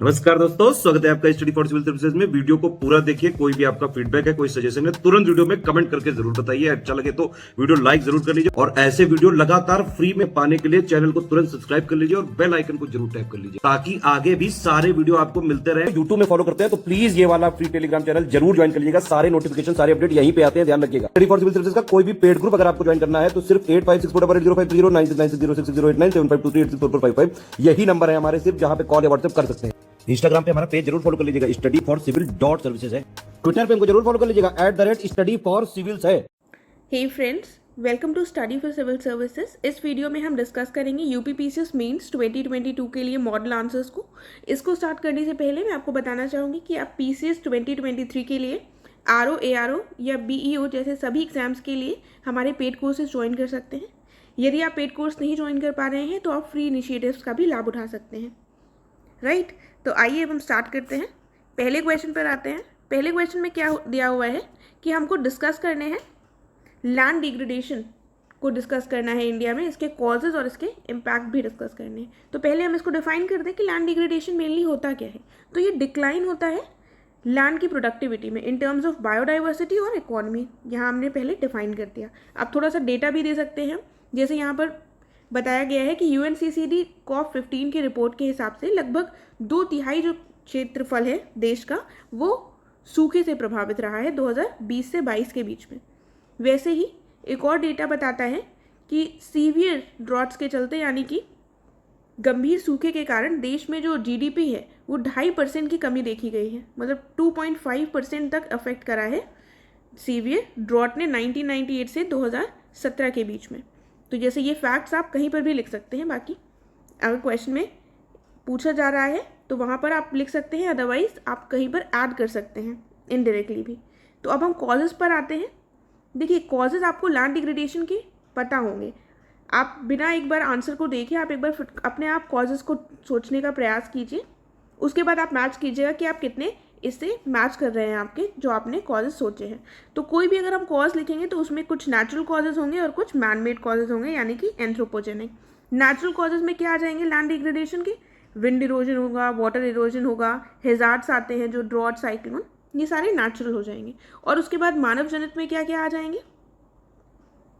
नमस्कार दोस्तों, स्वागत है आपका स्टडी फॉर सिविल सर्विसेज में। वीडियो को पूरा देखिए। कोई भी आपका फीडबैक है, कोई सजेशन है, तुरंत वीडियो में कमेंट करके जरूर बताइए। अच्छा लगे तो वीडियो लाइक जरूर कर लीजिए और ऐसे वीडियो लगातार फ्री में पाने के लिए चैनल को तुरंत सब्सक्राइब कर लीजिए और बेल आइकन को जरूर टैप कर लीजिए ताकि आगे भी सारे वीडियो आपको मिलते रहे। यूट्यूब में फॉलो करते हैं तो प्लीज ये वाला फ्री टेलीग्राम चैनल जरूर ज्वाइन कर लीजिएगा। सारे नोटिफिकेशन, सारे अपडेट यहीं पे आते हैं, ध्यान रखिएगा। स्टडी फॉर सिविल सर्विसेज का कोई भी पेड ग्रुप अगर आपको ज्वाइन करना है तो सिर्फ 856480509690653060897432864455 यही नंबर है हमारे, सिर्फ जहां पे कॉल या व्हाट्सएप कर सकते हैं। इंस्टाग्राम पे हमारा पेज जरूर फॉलो कर लीजिएगा, study4civil.services है। ट्विटर पे हमको जरूर फॉलो कर लीजिएगा, @study4civils है। Hey friends, welcome to study for civil services. इस वीडियो में हम डिस्कस करेंगे यूपीपीसीएस मेंस 2022 के लिए मॉडल आंसर्स को। इसको स्टार्ट करने से पहले मैं आपको बताना चाहूँगी कि आप पीसीएस 2023 के लिए आरओ, एआरओ या बीईओ जैसे सभी एग्जाम्स के लिए हमारे पेड कोर्सेज ज्वाइन कर सकते हैं। यदि आप पेड कोर्स नहीं ज्वाइन कर पा रहे हैं तो आप फ्री इनिशिएटिव्स का भी लाभ उठा सकते हैं, राइट। तो आइए अब हम स्टार्ट करते हैं। पहले क्वेश्चन पर आते हैं। पहले क्वेश्चन में क्या दिया हुआ है कि हमको डिस्कस करने हैं लैंड डिग्रेडेशन को डिस्कस करना है इंडिया में, इसके कॉजेज और इसके इम्पैक्ट भी डिस्कस करने हैं। तो पहले हम इसको डिफाइन कर दें कि लैंड डिग्रेडेशन मेनली होता क्या है। तो ये डिक्लाइन होता है लैंड की प्रोडक्टिविटी में इन टर्म्स ऑफ बायोडाइवर्सिटी और इकोनॉमी। यहाँ हमने पहले डिफाइन कर दिया। अब थोड़ा सा डेटा भी दे सकते हैं, जैसे यहाँ पर बताया गया है कि यूएनसीसीडी COP15 की रिपोर्ट के हिसाब से लगभग 2/3 जो क्षेत्रफल है देश का वो सूखे से प्रभावित रहा है 2020 से 22 के बीच में। वैसे ही एक और डेटा बताता है कि सीवियर ड्रॉट्स के चलते, यानी कि गंभीर सूखे के कारण देश में जो जीडीपी है वो 2.5% की कमी देखी गई है। मतलब 2.5% तक अफेक्ट करा है सीवियर ड्रॉट ने 1998 से 2017 के बीच में। तो जैसे ये फैक्ट्स आप कहीं पर भी लिख सकते हैं। बाकी अगर क्वेश्चन में पूछा जा रहा है तो वहाँ पर आप लिख सकते हैं, अदरवाइज आप कहीं पर ऐड कर सकते हैं इनडायरेक्टली भी। तो अब हम कॉजेज़ पर आते हैं। देखिए, कॉजेज़ आपको लैंड डिग्रेडेशन के पता होंगे। आप बिना एक बार आंसर को देखे आप एक बार अपने आप कॉजेज़ को सोचने का प्रयास कीजिए। उसके बाद आप मैच कीजिएगा कि आप कितने इससे मैच कर रहे हैं आपके जो आपने कॉजेज सोचे हैं। तो कोई भी अगर हम कॉज लिखेंगे तो उसमें कुछ नेचुरल कॉजेज होंगे और कुछ मैन मेड कॉजेज होंगे, यानी कि एंथ्रोपोजेनिक। नेचुरल कॉजेज में क्या आ जाएंगे लैंड डिग्रेडेशन के? विंड इरोजन होगा, वाटर इरोजन होगा, हेजार्ड्स आते हैं जो ड्रॉट, साइक्लोन, ये सारे नेचुरल हो जाएंगे। और उसके बाद मानव जनित में क्या क्या आ जाएंगे?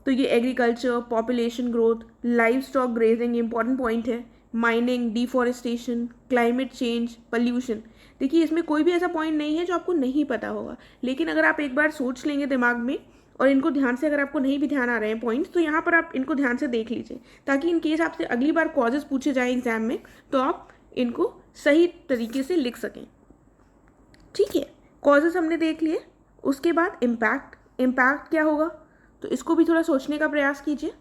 तो ये agriculture, population growth, livestock grazing important point है, mining, deforestation, climate change, pollution. देखिए, इसमें कोई भी ऐसा पॉइंट नहीं है जो आपको नहीं पता होगा, लेकिन अगर आप एक बार सोच लेंगे दिमाग में और इनको ध्यान से, अगर आपको नहीं भी ध्यान आ रहे हैं पॉइंट्स, तो यहाँ पर आप इनको ध्यान से देख लीजिए ताकि इन केस आपसे अगली बार कॉजेज पूछे जाए एग्जाम में तो आप इनको सही तरीके से लिख सकें। ठीक है, कॉजेज हमने देख लिए। उसके बाद इम्पैक्ट क्या होगा, तो इसको भी थोड़ा सोचने का प्रयास कीजिए।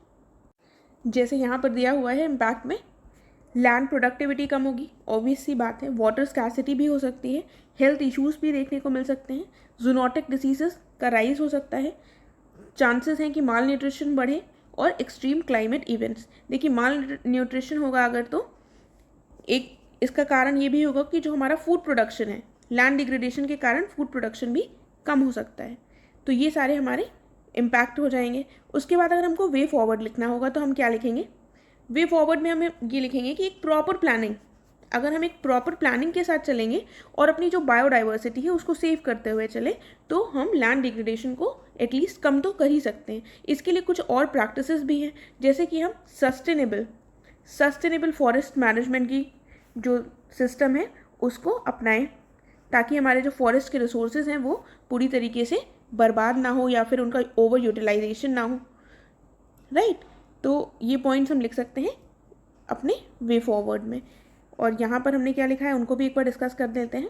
जैसे यहाँ पर दिया हुआ है, इम्पैक्ट में लैंड प्रोडक्टिविटी कम होगी, ऑब्वियस सी बात है। वाटर स्कैसिटी भी हो सकती है, हेल्थ इश्यूज भी देखने को मिल सकते हैं, जूनोटिक डिसीजेस का राइज हो सकता है, चांसेस हैं कि माल न्यूट्रिशन बढ़े और एक्सट्रीम क्लाइमेट इवेंट्स। देखिए, माल न्यूट्रिशन होगा अगर तो एक इसका कारण ये भी होगा कि जो हमारा फूड प्रोडक्शन है, लैंड डिग्रेडेशन के कारण फूड प्रोडक्शन भी कम हो सकता है। तो ये सारे हमारे इम्पैक्ट हो जाएंगे। उसके बाद अगर हमको वे फॉरवर्ड लिखना होगा तो हम क्या लिखेंगे? वे फॉरवर्ड में हमें ये लिखेंगे कि एक प्रॉपर प्लानिंग, अगर हम एक प्रॉपर प्लानिंग के साथ चलेंगे और अपनी जो बायोडाइवर्सिटी है उसको सेव करते हुए चले तो हम लैंड डिग्रेडेशन को एटलीस्ट कम तो कर ही सकते हैं। इसके लिए कुछ और प्रैक्टिसेस भी हैं, जैसे कि हम सस्टेनेबल फॉरेस्ट मैनेजमेंट की जो सिस्टम है उसको अपनाएं ताकि हमारे जो फॉरेस्ट के रिसोर्सेज हैं वो पूरी तरीके से बर्बाद ना हो या फिर उनका ओवर यूटिलाइजेशन ना हो, राइट। तो ये पॉइंट्स हम लिख सकते हैं अपने वे फॉरवर्ड में। और यहाँ पर हमने क्या लिखा है उनको भी एक बार डिस्कस कर देते हैं।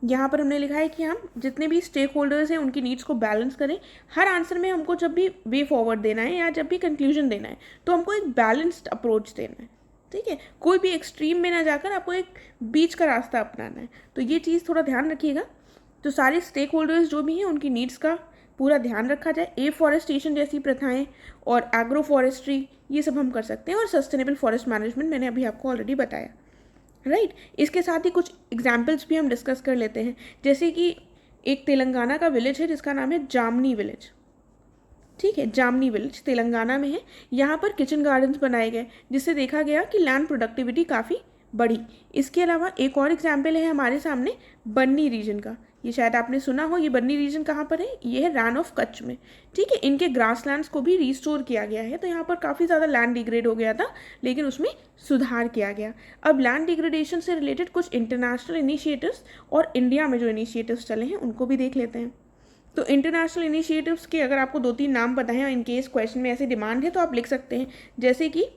यहाँ पर हमने लिखा है कि हम जितने भी स्टेक होल्डर्स हैं उनकी नीड्स को बैलेंस करें। हर आंसर में हमको जब भी वे फॉरवर्ड देना है या जब भी कंक्लूजन देना है तो हमको एक बैलेंस्ड अप्रोच देना है, ठीक है। कोई भी एक्सट्रीम में ना जाकर आपको एक बीच का रास्ता अपनाना है। तो ये चीज़ थोड़ा ध्यान रखिएगा। तो सारे स्टेक होल्डर्स जो भी हैं उनकी नीड्स का पूरा ध्यान रखा जाए। एफॉरेस्टेशन जैसी प्रथाएं और एग्रो फॉरेस्ट्री ये सब हम कर सकते हैं, और सस्टेनेबल फॉरेस्ट मैनेजमेंट मैंने अभी आपको ऑलरेडी बताया, राइट। इसके साथ ही कुछ एग्जाम्पल्स भी हम डिस्कस कर लेते हैं। जैसे कि एक तेलंगाना का विलेज है जिसका नाम है जामनी विलेज, ठीक है। जामनी विलेज तेलंगाना में है। यहाँ पर किचन गार्डन्स बनाए गए जिससे देखा गया कि लैंड प्रोडक्टिविटी काफ़ी बढ़ी। इसके अलावा एक और एग्जाम्पल है हमारे सामने बन्नी रीजन का। ये शायद आपने सुना हो, ये बन्नी रीजन कहाँ पर है, ये है रान ऑफ कच्छ में। ठीक है, इनके ग्रासलैंड्स को भी रिस्टोर किया गया है। तो यहाँ पर काफ़ी ज़्यादा लैंड डिग्रेड हो गया था, लेकिन उसमें सुधार किया गया। अब लैंड डिग्रेडेशन से रिलेटेड कुछ इंटरनेशनल इनिशिएटिव्स और इंडिया में जो इनिशिएटिव्स चले हैं उनको भी देख लेते हैं। तो इंटरनेशनल इनिशिएटिव्स के अगर आपको 2-3 नाम पता है, इन केस क्वेश्चन में ऐसी डिमांड है तो आप लिख सकते हैं, जैसे कि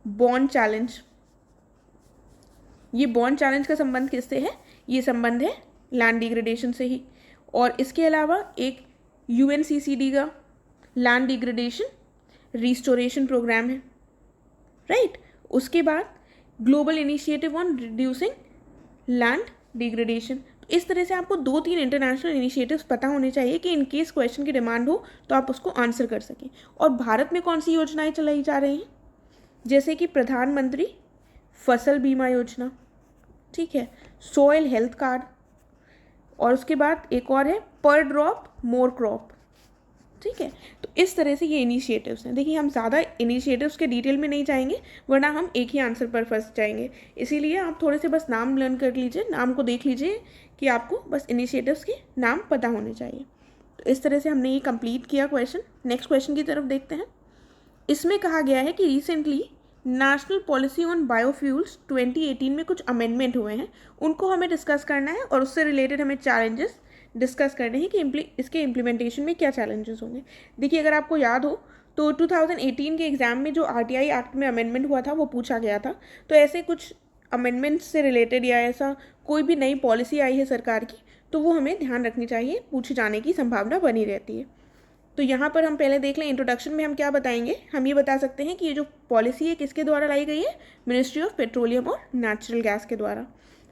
बॉन्ड चैलेंज। ये बॉन्ड चैलेंज का संबंध किससे है, ये संबंध है लैंड डिग्रेडेशन से ही। और इसके अलावा एक UNCCD का लैंड डिग्रेडेशन रिस्टोरेशन प्रोग्राम है, राइट। उसके बाद global initiative on reducing land degradation. इस तरह से आपको 2-3 इंटरनेशनल इनिशिएटिव्स पता होने चाहिए कि इन केस क्वेश्चन की डिमांड हो तो आप उसको आंसर कर सकें। और भारत में कौन सी योजनाएं चलाई जा रही हैं, जैसे कि प्रधानमंत्री फसल बीमा योजना, ठीक है, सॉइल हेल्थ कार्ड, और उसके बाद एक और है पर ड्रॉप मोर क्रॉप। ठीक है, तो इस तरह से ये इनिशिएटिव्स हैं। देखिए, हम ज़्यादा इनिशिएटिव्स के डिटेल में नहीं जाएंगे, वरना हम एक ही आंसर पर फंस जाएंगे। इसीलिए आप थोड़े से बस नाम लर्न कर लीजिए, नाम को देख लीजिए कि आपको बस इनिशिएटिव्स के नाम पता होने चाहिए। तो इस तरह से हमने ये कंप्लीट किया क्वेश्चन। नेक्स्ट क्वेश्चन की तरफ देखते हैं। इसमें कहा गया है कि recently national policy on biofuels 2018 में कुछ अमेंडमेंट हुए हैं, उनको हमें डिस्कस करना है और उससे रिलेटेड हमें चैलेंजेस डिस्कस करने हैं कि इसके इम्प्लीमेंटेशन में क्या चैलेंजेस होंगे। देखिए, अगर आपको याद हो तो 2018 के एग्ज़ाम में जो RTI एक्ट में अमेंडमेंट हुआ था वो पूछा गया था। तो ऐसे कुछ अमेंडमेंट्स से रिलेटेड या ऐसा कोई भी नई पॉलिसी आई है सरकार की तो वो हमें ध्यान रखनी चाहिए, पूछे जाने की संभावना बनी रहती है। तो यहाँ पर हम पहले देख लें, इंट्रोडक्शन में हम क्या बताएंगे। हम ये बता सकते हैं कि ये जो पॉलिसी है किसके द्वारा लाई गई है, मिनिस्ट्री ऑफ पेट्रोलियम और नेचुरल गैस के द्वारा।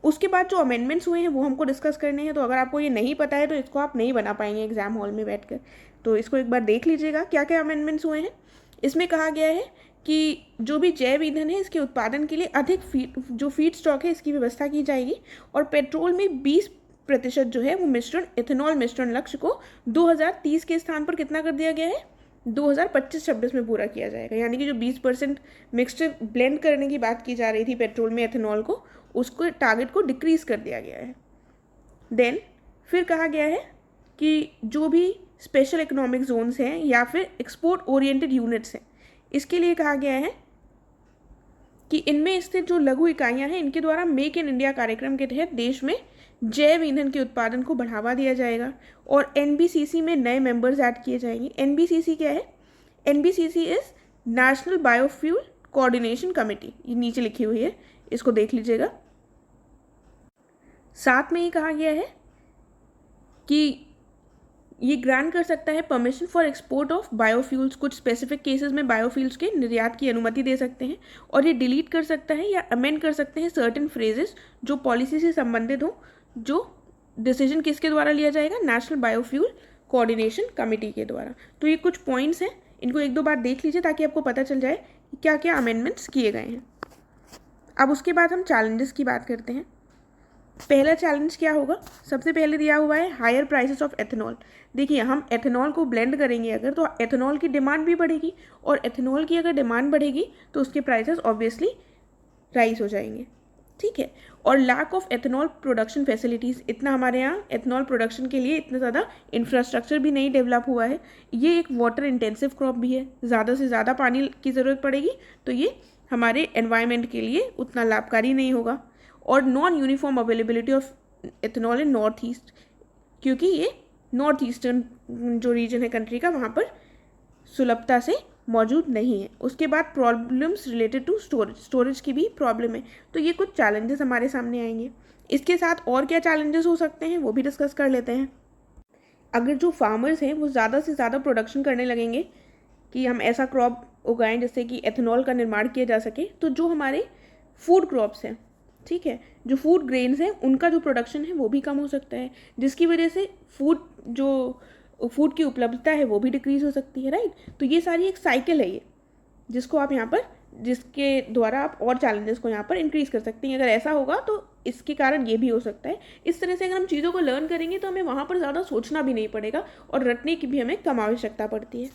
उसके बाद जो अमेंडमेंट्स हुए हैं वो हमको डिस्कस करने हैं। तो अगर आपको ये नहीं पता है तो इसको आप नहीं बना पाएंगे एग्जाम हॉल में बैठकर। तो इसको एक बार देख लीजिएगा क्या क्या अमेंडमेंट्स हुए हैं। इसमें कहा गया है कि जो भी जैव ईंधन है इसके उत्पादन के लिए अधिक जो फीड स्टॉक है इसकी व्यवस्था की जाएगी, और पेट्रोल में 20% जो है वो मिश्रण, इथेनॉल मिश्रण लक्ष्य को 2030 के स्थान पर कितना कर दिया गया है, 2025-26 में पूरा किया जाएगा। यानी कि जो 20% मिक्सचर ब्लेंड करने की बात की जा रही थी पेट्रोल में एथेनॉल को, उसको टारगेट को डिक्रीज कर दिया गया है। देन फिर कहा गया है कि जो भी स्पेशल इकोनॉमिक जोन्स हैं या फिर एक्सपोर्ट ओरिएंटेड यूनिट्स हैं, इसके लिए कहा गया है कि इनमें स्थित जो लघु इकाइयां हैं इनके द्वारा मेक इन इंडिया कार्यक्रम के तहत देश में जैव ईंधन के उत्पादन को बढ़ावा दिया जाएगा। और NBCC में नए मेंबर्स ऐड किए जाएंगे। NBCC क्या है, NBCC is national biofuel coordination committee, ये नीचे लिखी हुई है, इसको देख लीजिएगा। साथ में ही कहा गया है कि ये ग्रांट कर सकता है permission for export of biofuels, कुछ स्पेसिफिक केसेस में बायोफ्यूल्स के निर्यात की अनुमति दे सकते हैं। और ये डिलीट कर सकता है या अमेंड कर सकते हैं सर्टेन फ्रेजेस जो पॉलिसी से संबंधित हो, जो डिसीजन किसके द्वारा लिया जाएगा, नेशनल बायोफ्यूल कोऑर्डिनेशन कमेटी के द्वारा। तो ये कुछ पॉइंट्स हैं, इनको 1-2 बार देख लीजिए ताकि आपको पता चल जाए कि क्या क्या अमेंडमेंट्स किए गए हैं। अब उसके बाद हम चैलेंजेस की बात करते हैं। पहला चैलेंज क्या होगा, सबसे पहले दिया हुआ है हायर प्राइसेस ऑफ एथेनॉल। देखिए, हम एथेनॉल को ब्लेंड करेंगे अगर, तो एथेनॉल की डिमांड भी बढ़ेगी, और एथेनॉल की अगर डिमांड बढ़ेगी तो उसके प्राइसेस ऑब्वियसली राइज हो जाएंगे। ठीक है, और lack of ethanol production facilities, इतना हमारे यहाँ एथेनॉल प्रोडक्शन के लिए इतना ज़्यादा इंफ्रास्ट्रक्चर भी नहीं डेवलप हुआ है। ये एक वाटर इंटेंसिव क्रॉप भी है, ज़्यादा से ज़्यादा पानी की ज़रूरत पड़ेगी, तो ये हमारे एनवायरनमेंट के लिए उतना लाभकारी नहीं होगा। और non uniform availability of ethanol in north east, क्योंकि ये नॉर्थ ईस्टर्न जो रीजन है कंट्री का, वहाँ पर सुलभता से मौजूद नहीं है। उसके बाद प्रॉब्लम्स रिलेटेड टू स्टोरेज की भी प्रॉब्लम है। तो ये कुछ चैलेंजेस हमारे सामने आएंगे। इसके साथ और क्या चैलेंजेस हो सकते हैं वो भी डिस्कस कर लेते हैं। अगर जो फार्मर्स हैं वो ज़्यादा से ज़्यादा प्रोडक्शन करने लगेंगे कि हम ऐसा क्रॉप उगाएं जिससे कि एथेनॉल का निर्माण किया जा सके, तो जो हमारे फूड क्रॉप्स हैं, ठीक है, जो फूड ग्रेन्स हैं, उनका जो प्रोडक्शन है वो भी कम हो सकता है, जिसकी वजह से फूड की उपलब्धता है वो भी डिक्रीज हो सकती है, राइट। तो ये सारी एक साइकिल है ये, जिसको आप यहाँ पर, जिसके द्वारा आप और चैलेंजेस को यहाँ पर इंक्रीज कर सकते हैं। अगर ऐसा होगा तो इसके कारण ये भी हो सकता है। इस तरह से अगर हम चीज़ों को लर्न करेंगे तो हमें वहाँ पर ज़्यादा सोचना भी नहीं पड़ेगा और रटने की भी हमें कम आवश्यकता पड़ती है।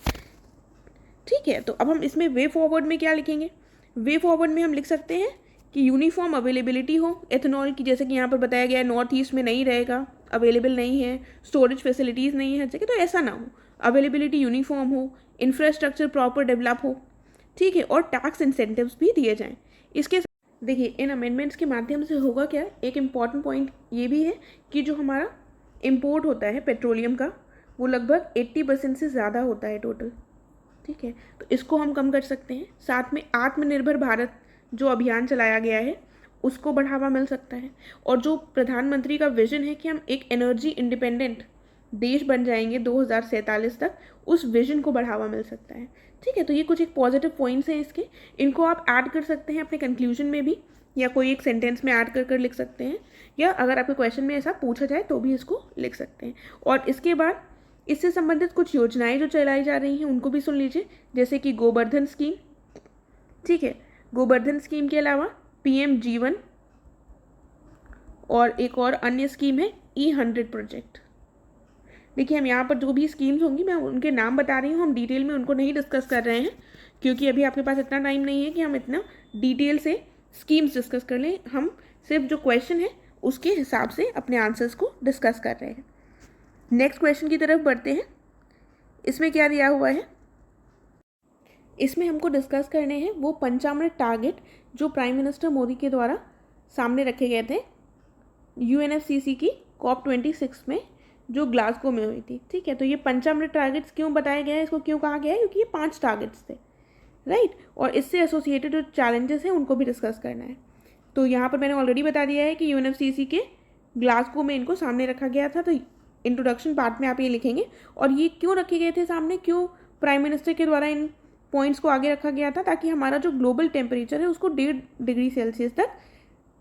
ठीक है, तो अब हम इसमें वे फॉरवर्ड में क्या लिखेंगे। वे फॉरवर्ड में हम लिख सकते हैं कि यूनिफॉर्म अवेलेबिलिटी हो एथेनॉल की, जैसे कि यहाँ पर बताया गया है नॉर्थ ईस्ट में नहीं रहेगा, अवेलेबल नहीं है, स्टोरेज फैसिलिटीज़ नहीं है हर जगह, तो ऐसा ना हो, अवेलेबिलिटी यूनिफॉर्म हो, इंफ्रास्ट्रक्चर प्रॉपर डेवलप हो, ठीक है, और टैक्स इंसेंटिव्स भी दिए जाएँ। इसके देखिए इन अमेंडमेंट्स के माध्यम से होगा क्या, एक इम्पॉर्टेंट पॉइंट ये भी है कि जो हमारा इम्पोर्ट होता है पेट्रोलियम का वो लगभग 80% से ज़्यादा होता है टोटल, ठीक है, तो इसको हम कम कर सकते हैं। साथ में आत्मनिर्भर भारत जो अभियान चलाया गया है उसको बढ़ावा मिल सकता है, और जो प्रधानमंत्री का विजन है कि हम एक एनर्जी इंडिपेंडेंट देश बन जाएंगे 2047 तक, उस विजन को बढ़ावा मिल सकता है, ठीक है। तो ये कुछ एक पॉजिटिव पॉइंट्स हैं इसके, इनको आप ऐड कर सकते हैं अपने कंक्लूजन में भी, या कोई एक सेंटेंस में ऐड कर कर लिख सकते हैं, या अगर आपके क्वेश्चन में ऐसा पूछा जाए तो भी इसको लिख सकते हैं। और इसके बाद इससे संबंधित कुछ योजनाएं जो चलाई जा रही हैं उनको भी सुन लीजिए, जैसे कि गोवर्धन स्कीम, ठीक है, गोवर्धन स्कीम के अलावा PM जीवन, और एक और अन्य स्कीम है E100 प्रोजेक्ट। देखिए हम यहाँ पर जो भी स्कीम्स होंगी मैं उनके नाम बता रही हूँ, हम डिटेल में उनको नहीं डिस्कस कर रहे हैं क्योंकि अभी आपके पास इतना टाइम नहीं है कि हम इतना डिटेल से स्कीम्स डिस्कस कर लें, हम सिर्फ जो क्वेश्चन है उसके हिसाब से अपने आंसर्स को डिस्कस कर रहे हैं। नेक्स्ट क्वेश्चन की तरफ बढ़ते हैं। इसमें क्या दिया हुआ है, इसमें हमको डिस्कस करने हैं वो 55 टारगेट जो प्राइम मिनिस्टर मोदी के द्वारा सामने रखे गए थे UNFCCC की COP26 में जो ग्लासगो में हुई थी, ठीक है। तो ये 55 टारगेट्स क्यों बताया गया है, इसको क्यों कहा गया है, क्योंकि ये 5 टारगेट्स थे, राइट, और इससे एसोसिएटेड जो चैलेंजेस हैं उनको भी डिस्कस करना है। तो यहाँ पर मैंने ऑलरेडी बता दिया है कि UNFCCC के ग्लासगो में इनको सामने रखा गया था, तो इंट्रोडक्शन पार्ट में आप ये लिखेंगे, और ये क्यों रखे गए थे सामने, क्यों प्राइम मिनिस्टर के द्वारा इन पॉइंट्स को आगे रखा गया था, ताकि हमारा जो ग्लोबल टेम्परेचर है उसको 1.5 डिग्री सेल्सियस तक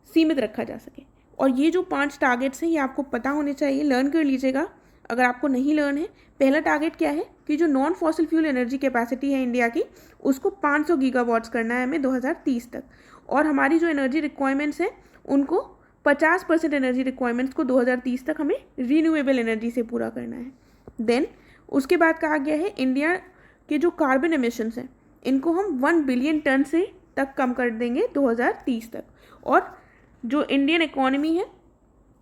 सीमित रखा जा सके। और ये जो 5 टारगेट्स हैं ये आपको पता होने चाहिए, लर्न कर लीजिएगा अगर आपको नहीं लर्न है। पहला टारगेट क्या है कि जो non fossil fuel energy capacity है इंडिया की उसको 500 गीगावाट्स करना है हमें 2030 तक, और हमारी जो एनर्जी रिक्वायरमेंट्स हैं उनको 50% एनर्जी रिक्वायरमेंट्स को 2030 तक हमें रीन्यूएबल एनर्जी से पूरा करना है। देन उसके बाद कहा गया है इंडिया के जो कार्बन एमिशंस हैं इनको हम 1 बिलियन टन से तक कम कर देंगे 2030 तक, और जो इंडियन इकोनॉमी है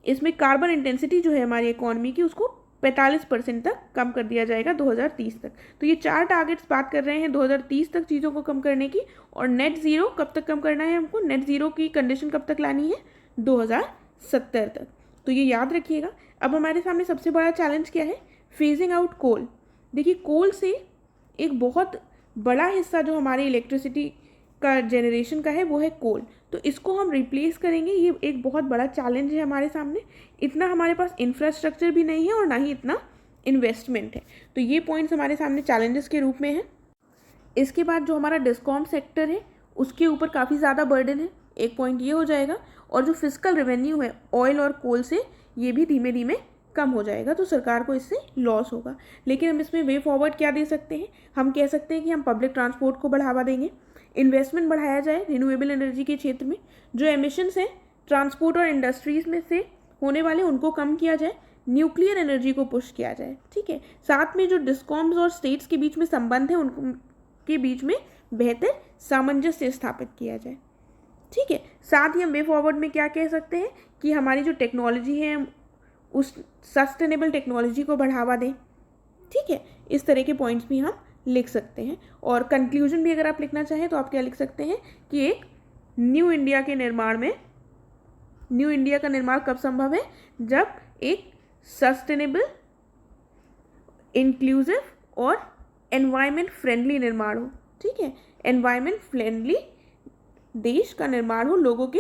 इसमें कार्बन इंटेंसिटी जो है हमारी इकोनॉमी की उसको 45% तक कम कर दिया जाएगा 2030 तक। तो ये 4 टारगेट्स बात कर रहे हैं 2030 तक चीज़ों को कम करने की, और नेट ज़ीरो कब तक कम करना है हमको, नेट ज़ीरो की कंडीशन कब तक लानी है, 2070 तक। तो ये याद रखिएगा। अब हमारे सामने सबसे बड़ा चैलेंज क्या है, फेजिंग आउट कोल। देखिए कोल से एक बहुत बड़ा हिस्सा जो हमारे इलेक्ट्रिसिटी का जनरेशन का है वो है कोल, तो इसको हम रिप्लेस करेंगे, ये एक बहुत बड़ा चैलेंज है हमारे सामने। इतना हमारे पास इंफ्रास्ट्रक्चर भी नहीं है और ना ही इतना इन्वेस्टमेंट है, तो ये पॉइंट्स हमारे सामने चैलेंजेस के रूप में है। इसके बाद जो हमारा डिस्कॉम सेक्टर है उसके ऊपर काफ़ी ज़्यादा बर्डन है, एक पॉइंट ये हो जाएगा, और जो फिजिकल रेवेन्यू है ऑयल और कोल से ये भी धीमे धीमे कम हो जाएगा, तो सरकार को इससे लॉस होगा। लेकिन हम इसमें वे फॉरवर्ड क्या दे सकते हैं, हम कह सकते हैं कि हम पब्लिक ट्रांसपोर्ट को बढ़ावा देंगे, इन्वेस्टमेंट बढ़ाया जाए रिन्यूएबल एनर्जी के क्षेत्र में, जो एमिशंस हैं ट्रांसपोर्ट और इंडस्ट्रीज में से होने वाले उनको कम किया जाए, न्यूक्लियर एनर्जी को पुश किया जाए, ठीक है। साथ में जो डिस्कॉम्स और स्टेट्स के बीच में संबंध है उनके बीच में बेहतर सामंजस्य स्थापित किया जाए, ठीक है। साथ ही हम वे फॉरवर्ड में क्या कह सकते हैं कि हमारी जो टेक्नोलॉजी है उस सस्टेनेबल टेक्नोलॉजी को बढ़ावा दें, ठीक है। इस तरह के पॉइंट्स भी हम लिख सकते हैं। और कंक्लूजन भी अगर आप लिखना चाहें तो आप क्या लिख सकते हैं कि एक न्यू इंडिया के निर्माण में, न्यू इंडिया का निर्माण कब संभव है, जब एक सस्टेनेबल, इंक्लूसिव और एनवायरमेंट फ्रेंडली निर्माण हो, ठीक है, एनवायरमेंट फ्रेंडली देश का निर्माण हो लोगों के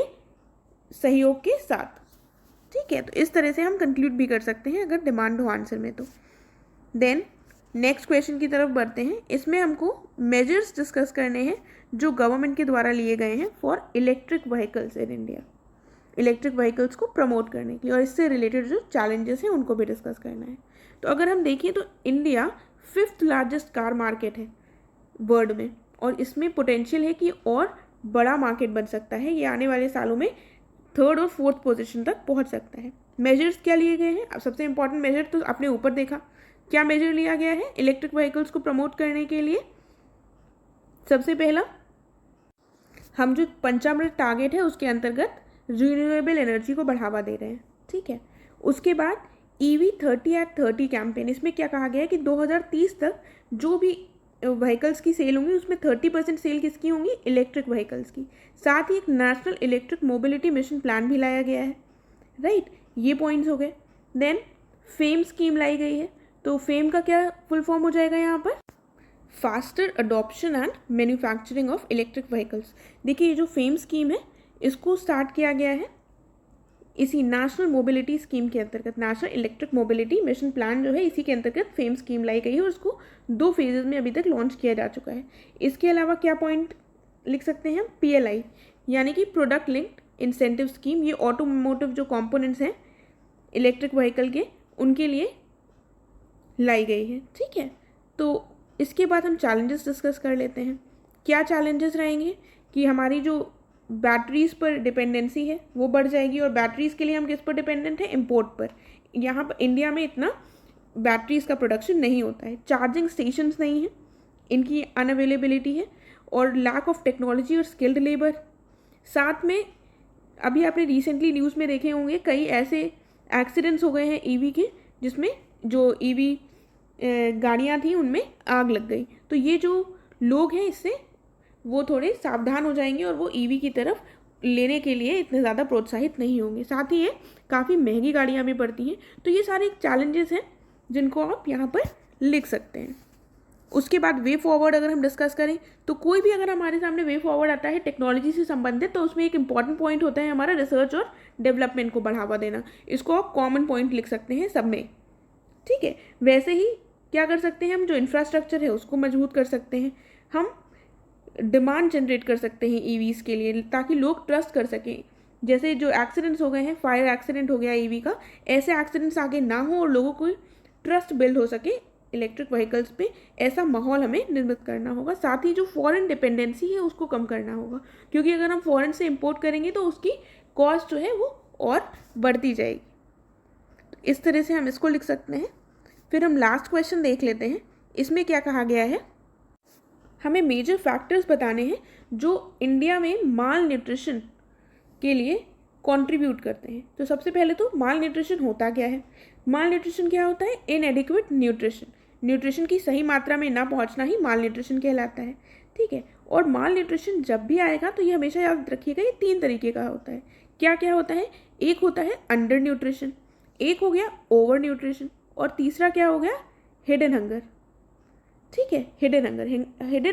सहयोग के साथ, ठीक है। तो इस तरह से हम कंक्लूड भी कर सकते हैं अगर डिमांड हो आंसर में तो। देन नेक्स्ट क्वेश्चन की तरफ बढ़ते हैं। इसमें हमको मेजर्स डिस्कस करने हैं जो गवर्नमेंट के द्वारा लिए गए हैं for electric vehicles in India, electric vehicles को प्रमोट करने की, और इससे रिलेटेड जो चैलेंजेस हैं उनको भी डिस्कस करना है। तो अगर हम देखें तो India 5th largest car market है वर्ल्ड में, और इसमें पोटेंशियल है कि और बड़ा मार्केट बन सकता है, ये आने वाले सालों में 3rd और 4th पोजीशन तक पहुंच सकता है। मेजर्स क्या लिए गए हैं, अब सबसे इंपॉर्टेंट मेजर तो आपने ऊपर देखा, क्या मेजर लिया गया है इलेक्ट्रिक व्हीकल्स को प्रमोट करने के लिए। सबसे पहला हम जो पंचामृत टारगेट है उसके अंतर्गत रिन्यूएबल एनर्जी को बढ़ावा दे रहे हैं, ठीक है। उसके बाद EV 30@30 कैंपेन, इसमें क्या कहा गया है कि 2030 तक जो भी व्हीकल्स की सेल होंगी उसमें 30% सेल किसकी होंगी, इलेक्ट्रिक व्हीकल्स की। साथ ही एक national electric mobility mission plan भी लाया गया है, राइट। ये पॉइंट्स हो गए। देन फेम स्कीम लाई गई है, तो फेम का क्या फुल फॉर्म हो जाएगा यहाँ पर, faster adoption and manufacturing of electric vehicles. देखिए ये जो फेम स्कीम है इसको स्टार्ट किया गया है इसी नेशनल मोबिलिटी स्कीम के अंतर्गत, national electric mobility mission plan जो है इसी के अंतर्गत फेम स्कीम लाई गई है और उसको 2 फेजेज में अभी तक लॉन्च किया जा चुका है। इसके अलावा क्या पॉइंट लिख सकते हैं, PLI यानी कि प्रोडक्ट लिंक्ड इंसेंटिव स्कीम, ये ऑटोमोटिव जो कंपोनेंट्स हैं इलेक्ट्रिक व्हीकल के उनके लिए लाई गई है, ठीक है। तो इसके बाद हम चैलेंजेस डिस्कस कर लेते हैं। क्या चैलेंजेस रहेंगे कि हमारी जो बैटरीज पर डिपेंडेंसी है वो बढ़ जाएगी, और बैटरीज के लिए हम किस पर डिपेंडेंट है, इंपोर्ट पर। यहाँ पर इंडिया में इतना बैटरीज का प्रोडक्शन नहीं होता है, चार्जिंग स्टेशंस नहीं है, इनकी अनअवेलेबिलिटी है, और लैक ऑफ टेक्नोलॉजी और स्किल्ड लेबर। साथ में अभी आपने रिसेंटली न्यूज़ में देखे होंगे कई ऐसे एक्सीडेंट्स हो गए हैं EV के, जिसमें जो EV गाड़ियाँ थी उनमें आग लग गई। तो ये जो लोग हैं इससे वो थोड़े सावधान हो जाएंगे और वो EV की तरफ लेने के लिए इतने ज़्यादा प्रोत्साहित नहीं होंगे। साथ ही ये काफ़ी महंगी गाड़ियाँ भी पड़ती हैं। तो ये सारे चैलेंजेस हैं जिनको आप यहाँ पर लिख सकते हैं। उसके बाद वे फॉरवर्ड अगर हम डिस्कस करें तो कोई भी अगर हमारे सामने वे फॉरवर्ड आता है टेक्नोलॉजी से संबंधित, तो उसमें एक इंपॉर्टेंट पॉइंट होता है हमारा रिसर्च और डेवलपमेंट को बढ़ावा देना। इसको आप कॉमन पॉइंट लिख सकते हैं सब में, ठीक है। वैसे ही क्या कर सकते हैं हम, जो इंफ्रास्ट्रक्चर है उसको मजबूत कर सकते हैं, हम डिमांड जनरेट कर सकते हैं EVs के लिए ताकि लोग ट्रस्ट कर सकें। जैसे जो एक्सीडेंट्स हो गए हैं, फायर एक्सीडेंट हो गया EV का, ऐसे एक्सीडेंट्स आगे ना हो और लोगों को ट्रस्ट बिल्ड हो सके इलेक्ट्रिक व्हीकल्स पे, ऐसा माहौल हमें निर्मित करना होगा। साथ ही जो फॉरेन डिपेंडेंसी है उसको कम करना होगा, क्योंकि अगर हम फॉरेन से इंपोर्ट करेंगे तो उसकी कॉस्ट जो है वो और बढ़ती जाएगी। तो इस तरह से हम इसको लिख सकते हैं। फिर हम लास्ट क्वेश्चन देख लेते हैं। इसमें क्या कहा गया है, हमें मेजर फैक्टर्स बताने हैं जो इंडिया में माल न्यूट्रिशन के लिए कंट्रीब्यूट करते हैं। तो सबसे पहले तो माल न्यूट्रिशन होता क्या है। माल न्यूट्रिशन क्या होता है, इनएडिक्वेट न्यूट्रिशन, न्यूट्रिशन की सही मात्रा में ना पहुंचना ही माल न्यूट्रिशन कहलाता है, ठीक है। और माल न्यूट्रिशन जब भी आएगा तो ये हमेशा याद रखिएगा ये 3 तरीके का होता है। क्या क्या होता है, एक होता है अंडर न्यूट्रिशन, एक हो गया ओवर न्यूट्रिशन, और तीसरा क्या हो गया, हिडन हंगर, ठीक है। हिडन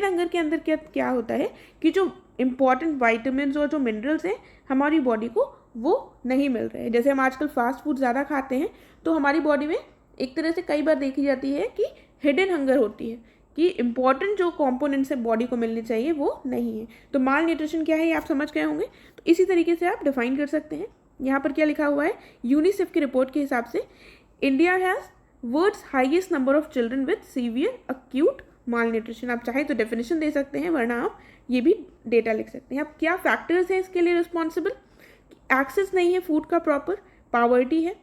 हंगर के अंदर क्या क्या होता है कि जो इंपॉर्टेंट वाइटामिन और जो मिनरल्स हैं हमारी बॉडी को वो नहीं मिल रहे हैं। जैसे हम आजकल फास्ट फूड ज़्यादा खाते हैं तो हमारी बॉडी में एक तरह से कई बार देखी जाती है कि हिडन हंगर होती है कि इंपॉर्टेंट जो कंपोनेंट्स है बॉडी को मिलने चाहिए वो नहीं है। तो माल न्यूट्रिशन क्या है ये आप समझ गए होंगे। तो इसी तरीके से आप डिफाइन कर सकते हैं। यहाँ पर क्या लिखा हुआ है, यूनिसेफ की रिपोर्ट के हिसाब से India has world's highest number of children with severe acute malnutrition. आप चाहे तो डेफिनेशन दे सकते हैं, वरना आप ये भी डेटा लिख सकते हैं। अब क्या फैक्टर्स हैं इसके लिए रिस्पॉन्सिबल, एक्सेस नहीं है फूड का प्रॉपर, पावर्टी है,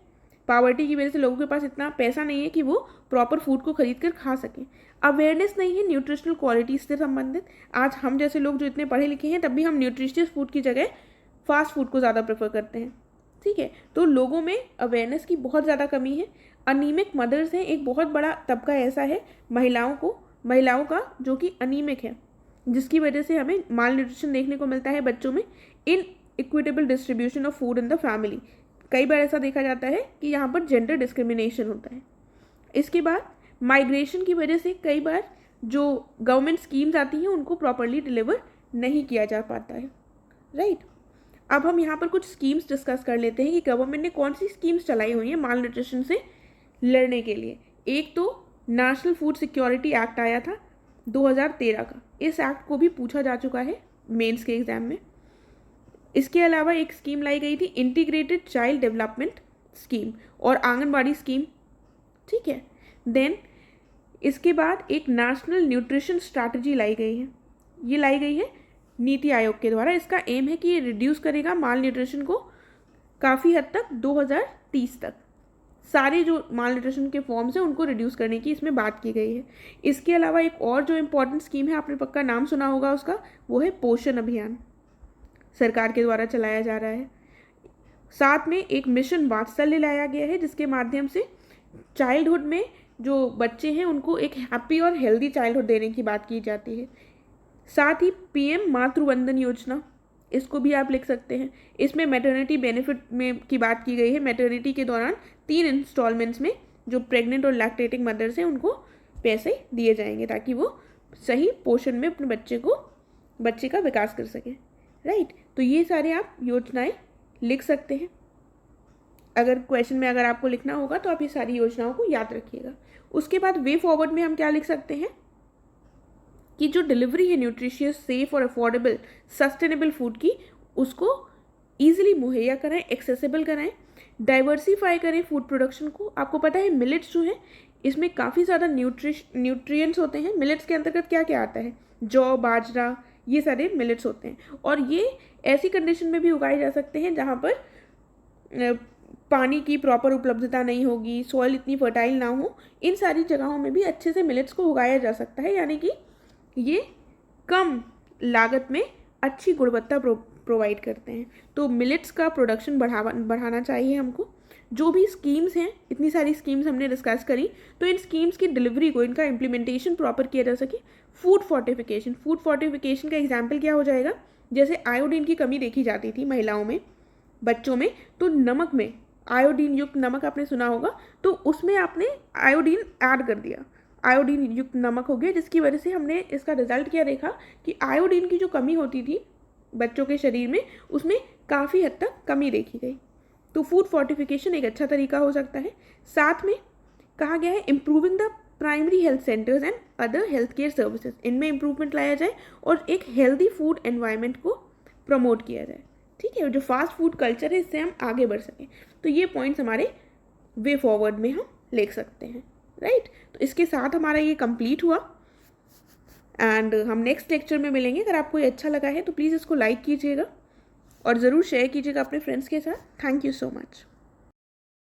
पावर्टी की वजह से लोगों के पास इतना पैसा नहीं है कि वो प्रॉपर फूड को खरीद कर खा सकें, अवेयरनेस नहीं है न्यूट्रिशनल क्वालिटीज से संबंधित। आज हम जैसे लोग जो इतने पढ़े लिखे हैं तब भी हम न्यूट्रिशियस फूड की जगह फास्ट फूड को ज़्यादा प्रेफर करते हैं, ठीक है। तो लोगों में अवेयरनेस की बहुत ज़्यादा कमी है। अनीमिक मदर्स हैं, एक बहुत बड़ा तबका ऐसा है महिलाओं का जो कि अनीमिक है, जिसकी वजह से हमें माल न्यूट्रिशन देखने को मिलता है बच्चों में। Inequitable distribution of food in the family, कई बार ऐसा देखा जाता है कि यहाँ पर जेंडर डिस्क्रिमिनेशन होता है। इसके बाद माइग्रेशन की वजह से कई बार जो गवर्नमेंट स्कीम्स आती हैं उनको प्रॉपरली डिलीवर नहीं किया जा पाता है, राइट। अब हम यहाँ पर कुछ स्कीम्स डिस्कस कर लेते हैं कि गवर्नमेंट ने कौन सी स्कीम्स चलाई हुई हैं माल न्यूट्रिशन से लड़ने के लिए। एक तो नेशनल फूड सिक्योरिटी एक्ट आया था 2013 का, इस एक्ट को भी पूछा जा चुका है मेंस के एग्जाम में। इसके अलावा एक स्कीम लाई गई थी इंटीग्रेटेड चाइल्ड डेवलपमेंट स्कीम और आंगनबाड़ी स्कीम, ठीक है। देन इसके बाद एक नेशनल न्यूट्रिशन स्ट्रैटेजी लाई गई है, ये लाई गई है नीति आयोग के द्वारा। इसका एम है कि ये रिड्यूस करेगा माल न्यूट्रिशन को काफ़ी हद तक 2030 तक, सारे जो माल न्यूट्रिशन के फॉर्म्स हैं उनको रिड्यूस करने की इसमें बात की गई है। इसके अलावा एक और जो इम्पॉर्टेंट स्कीम है, आपने पक्का नाम सुना होगा उसका, वो है पोषण अभियान, सरकार के द्वारा चलाया जा रहा है। साथ में एक मिशन वात्सल्य लाया गया है, जिसके माध्यम से चाइल्डहुड में जो बच्चे हैं उनको एक हैप्पी और हेल्दी चाइल्डहुड देने की बात की जाती है। साथ ही पीएम मातृवंदन योजना, इसको भी आप लिख सकते हैं। इसमें मैटरनिटी बेनिफिट में की बात की गई है। मैटरनिटी के दौरान 3 इंस्टॉलमेंट्स में जो प्रेग्नेंट और लैक्टेटिंग मदर्स हैं उनको पैसे दिए जाएंगे, ताकि वो सही पोषण में अपने बच्चे का विकास कर सकें, राइट। तो ये सारे आप योजनाएं लिख सकते हैं। अगर क्वेश्चन में अगर आपको लिखना होगा तो आप ये सारी योजनाओं को याद रखिएगा। उसके बाद वे फॉरवर्ड में हम क्या लिख सकते हैं कि जो डिलीवरी है न्यूट्रिशियस, सेफ और अफोर्डेबल सस्टेनेबल फूड की, उसको ईजिली मुहैया कराएं, एक्सेसिबल कराएं, डाइवर्सिफाई करें फूड प्रोडक्शन को। आपको पता है मिलेट्स जो है इसमें काफ़ी ज़्यादा न्यूट्रिएंट्स होते हैं। मिलेट्स के अंतर्गत क्या क्या आता है, जौ, बाजरा, ये सारे मिलेट्स होते हैं। और ये ऐसी कंडीशन में भी उगाए जा सकते हैं जहाँ पर पानी की प्रॉपर उपलब्धता नहीं होगी, सॉइल इतनी फर्टाइल ना हो। इन सारी जगहों में भी अच्छे से मिलेट्स को उगाया जा सकता है, यानी कि ये कम लागत में अच्छी गुणवत्ता प्रोवाइड करते हैं। तो मिलेट्स का प्रोडक्शन बढ़ाना चाहिए हमको। जो भी स्कीम्स हैं, इतनी सारी स्कीम्स हमने डिस्कस करी, तो इन स्कीम्स की डिलीवरी को, इनका इम्प्लीमेंटेशन प्रॉपर किया जा सके। फूड फोर्टिफिकेशन का एग्जाम्पल क्या हो जाएगा, जैसे आयोडीन की कमी देखी जाती थी महिलाओं में, बच्चों में, तो नमक में आयोडीन युक्त नमक आपने सुना होगा, तो उसमें आपने आयोडीन ऐड कर दिया, आयोडीन युक्त नमक हो गया, जिसकी वजह से हमने इसका रिजल्ट क्या देखा कि आयोडीन की जो कमी होती थी बच्चों के शरीर में, उसमें काफ़ी हद तक कमी देखी गई। तो फूड फोर्टिफिकेशन एक अच्छा तरीका हो सकता है। साथ में कहा गया है improving the primary health centres and other health care services, इनमें इम्प्रूवमेंट लाया जाए और एक हेल्दी फूड एनवायरनमेंट को प्रमोट किया जाए, ठीक है। जो फास्ट फूड कल्चर है इससे हम आगे बढ़ सकें। तो ये पॉइंट्स हमारे वे फॉरवर्ड में हम लिख सकते हैं, राइट। तो इसके साथ हमारा ये कंप्लीट हुआ एंड हम नेक्स्ट लेक्चर में मिलेंगे। अगर आपको ये अच्छा लगा है तो प्लीज़ इसको लाइक कीजिएगा और ज़रूर शेयर कीजिएगा अपने फ्रेंड्स के साथ। Thank you so much.